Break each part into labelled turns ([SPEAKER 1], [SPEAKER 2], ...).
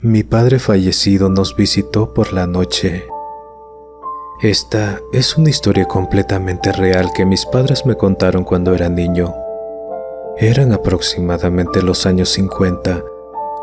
[SPEAKER 1] Mi padre fallecido nos visitó por la noche. Esta es una historia completamente real que mis padres me contaron cuando era niño. Eran aproximadamente los años 50.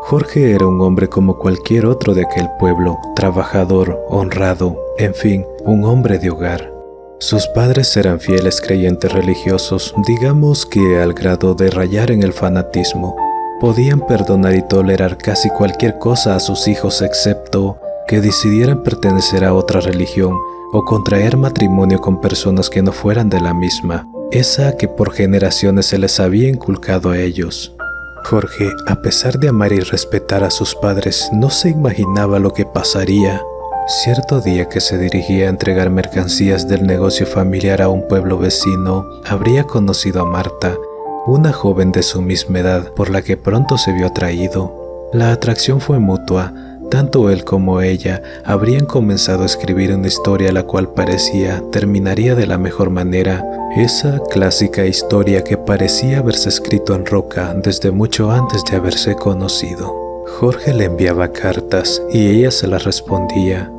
[SPEAKER 1] Jorge era un hombre como cualquier otro de aquel pueblo, trabajador, honrado, en fin, un hombre de hogar. Sus padres eran fieles creyentes religiosos, digamos que al grado de rayar en el fanatismo. Podían perdonar y tolerar casi cualquier cosa a sus hijos excepto que decidieran pertenecer a otra religión o contraer matrimonio con personas que no fueran de la misma, esa que por generaciones se les había inculcado a ellos. Jorge, a pesar de amar y respetar a sus padres, no se imaginaba lo que pasaría. Cierto día que se dirigía a entregar mercancías del negocio familiar a un pueblo vecino, habría conocido a Marta, una joven de su misma edad por la que pronto se vio atraído. La atracción fue mutua. Tanto él como ella habrían comenzado a escribir una historia la cual parecía terminaría de la mejor manera, esa clásica historia que parecía haberse escrito en roca desde mucho antes de haberse conocido. Jorge le enviaba cartas y ella se las respondía.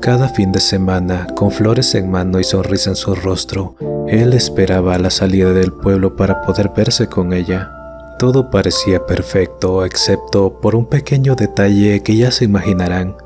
[SPEAKER 1] Cada fin de semana, con flores en mano y sonrisa en su rostro, él esperaba a la salida del pueblo para poder verse con ella. Todo parecía perfecto, excepto por un pequeño detalle que ya se imaginarán.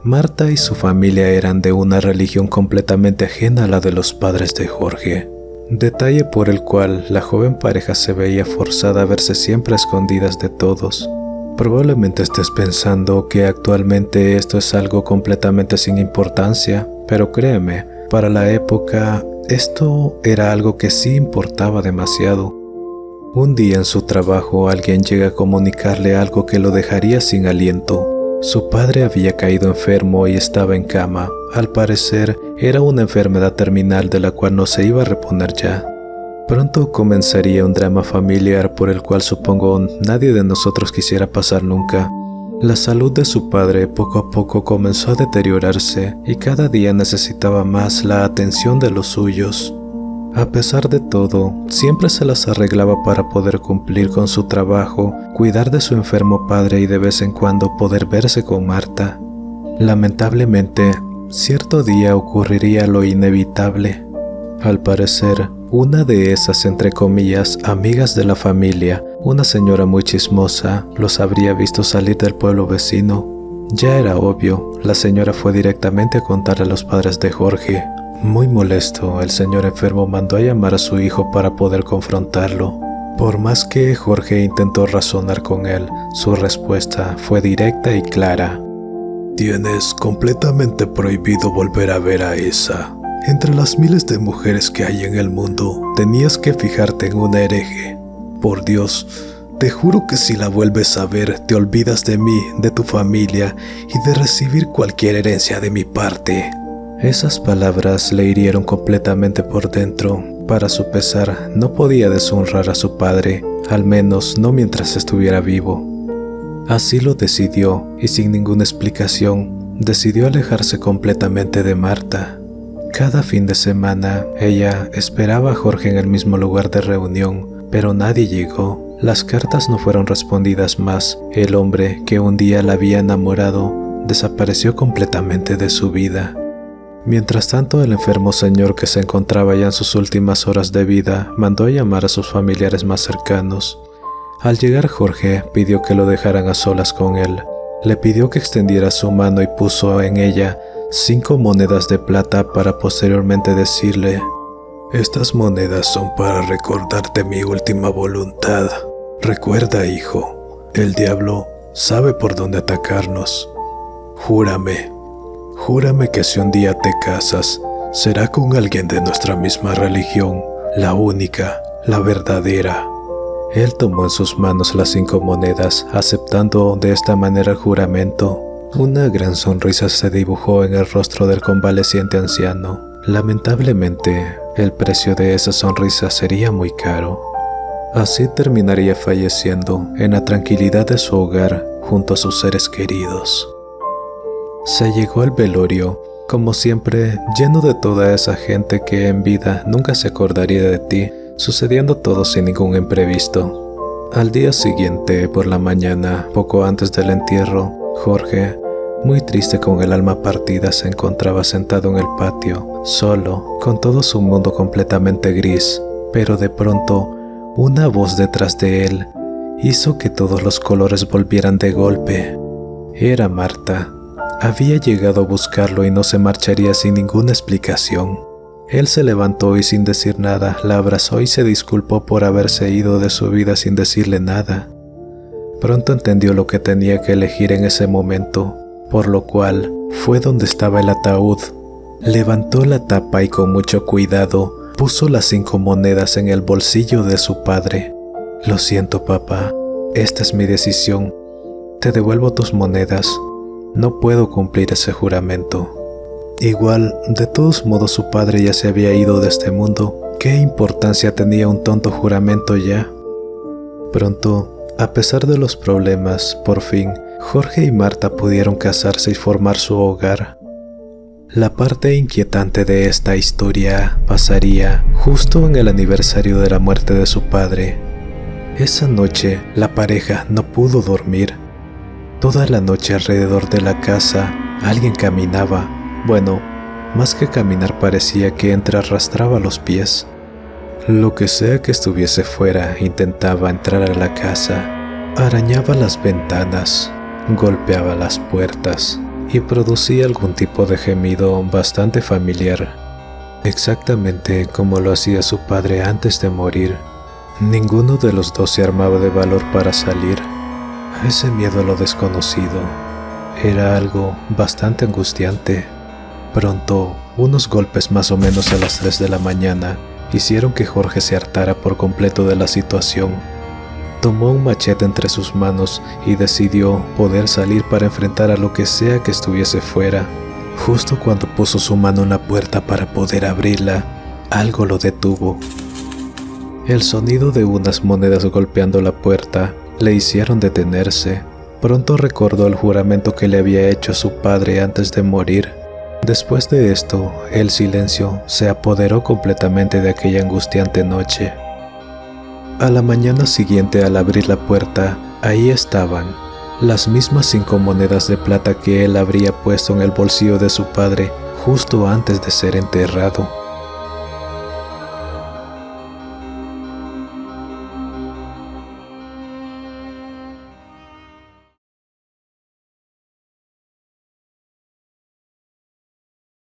[SPEAKER 1] Marta y su familia eran de una religión completamente ajena a la de los padres de Jorge. Detalle por el cual la joven pareja se veía forzada a verse siempre a escondidas de todos. Probablemente estés pensando que actualmente esto es algo completamente sin importancia, pero créeme, para la época esto era algo que sí importaba demasiado. Un día en su trabajo alguien llega a comunicarle algo que lo dejaría sin aliento. Su padre había caído enfermo y estaba en cama. Al parecer era una enfermedad terminal de la cual no se iba a reponer ya. Pronto comenzaría un drama familiar por el cual supongo nadie de nosotros quisiera pasar nunca. La salud de su padre poco a poco comenzó a deteriorarse y cada día necesitaba más la atención de los suyos. A pesar de todo, siempre se las arreglaba para poder cumplir con su trabajo, cuidar de su enfermo padre y de vez en cuando poder verse con Marta. Lamentablemente, cierto día ocurriría lo inevitable. Al parecer, una de esas, entre comillas, amigas de la familia, una señora muy chismosa, los habría visto salir del pueblo vecino. Ya era obvio, la señora fue directamente a contar a los padres de Jorge. Muy molesto, el señor enfermo mandó a llamar a su hijo para poder confrontarlo. Por más que Jorge intentó razonar con él, su respuesta fue directa y clara.
[SPEAKER 2] Tienes completamente prohibido volver a ver a esa. Entre las miles de mujeres que hay en el mundo, tenías que fijarte en una hereje. Por Dios, te juro que si la vuelves a ver, te olvidas de mí, de tu familia y de recibir cualquier herencia de mi parte.
[SPEAKER 1] Esas palabras le hirieron completamente por dentro. Para su pesar, no podía deshonrar a su padre, al menos no mientras estuviera vivo. Así lo decidió, y sin ninguna explicación, decidió alejarse completamente de Marta. Cada fin de semana, ella esperaba a Jorge en el mismo lugar de reunión, pero nadie llegó. Las cartas no fueron respondidas más. El hombre que un día la había enamorado, desapareció completamente de su vida. Mientras tanto, el enfermo señor, que se encontraba ya en sus últimas horas de vida, mandó a llamar a sus familiares más cercanos. Al llegar Jorge, pidió que lo dejaran a solas con él. Le pidió que extendiera su mano y puso en ella 5 monedas de plata para posteriormente decirle:
[SPEAKER 2] estas monedas son para recordarte mi última voluntad. Recuerda, hijo, el diablo sabe por dónde atacarnos. Júrame que si un día te casas, será con alguien de nuestra misma religión, la única, la verdadera.
[SPEAKER 1] Él tomó en sus manos las 5 monedas, aceptando de esta manera el juramento. Una gran sonrisa se dibujó en el rostro del convaleciente anciano. Lamentablemente, el precio de esa sonrisa sería muy caro. Así terminaría falleciendo en la tranquilidad de su hogar junto a sus seres queridos. Se llegó al velorio, como siempre, lleno de toda esa gente que en vida nunca se acordaría de ti, sucediendo todo sin ningún imprevisto. Al día siguiente, por la mañana, poco antes del entierro, Jorge, muy triste con el alma partida, se encontraba sentado en el patio, solo, con todo su mundo completamente gris, pero de pronto, una voz detrás de él hizo que todos los colores volvieran de golpe. Era Marta. Había llegado a buscarlo y no se marcharía sin ninguna explicación. Él se levantó y sin decir nada, la abrazó y se disculpó por haberse ido de su vida sin decirle nada. Pronto entendió lo que tenía que elegir en ese momento, por lo cual fue donde estaba el ataúd. Levantó la tapa y con mucho cuidado puso las 5 monedas en el bolsillo de su padre. «Lo siento, papá, esta es mi decisión. Te devuelvo tus monedas. No puedo cumplir ese juramento». Igual, de todos modos su padre ya se había ido de este mundo. ¿Qué importancia tenía un tonto juramento ya? Pronto, a pesar de los problemas, por fin, Jorge y Marta pudieron casarse y formar su hogar. La parte inquietante de esta historia pasaría justo en el aniversario de la muerte de su padre. Esa noche, la pareja no pudo dormir. Toda la noche alrededor de la casa, alguien caminaba. Bueno, más que caminar parecía que arrastraba los pies. Lo que sea que estuviese fuera intentaba entrar a la casa, arañaba las ventanas, golpeaba las puertas y producía algún tipo de gemido bastante familiar, exactamente como lo hacía su padre antes de morir. Ninguno de los dos se armaba de valor para salir. Ese miedo a lo desconocido era algo bastante angustiante. Pronto, unos golpes más o menos a las 3 de la mañana hicieron que Jorge se hartara por completo de la situación. Tomó un machete entre sus manos y decidió poder salir para enfrentar a lo que sea que estuviese fuera. Justo cuando puso su mano en la puerta para poder abrirla, algo lo detuvo. El sonido de unas monedas golpeando la puerta le hicieron detenerse. Pronto recordó el juramento que le había hecho su padre antes de morir. Después de esto, el silencio se apoderó completamente de aquella angustiante noche. A la mañana siguiente, al abrir la puerta, ahí estaban, las mismas 5 monedas de plata que él habría puesto en el bolsillo de su padre justo antes de ser enterrado.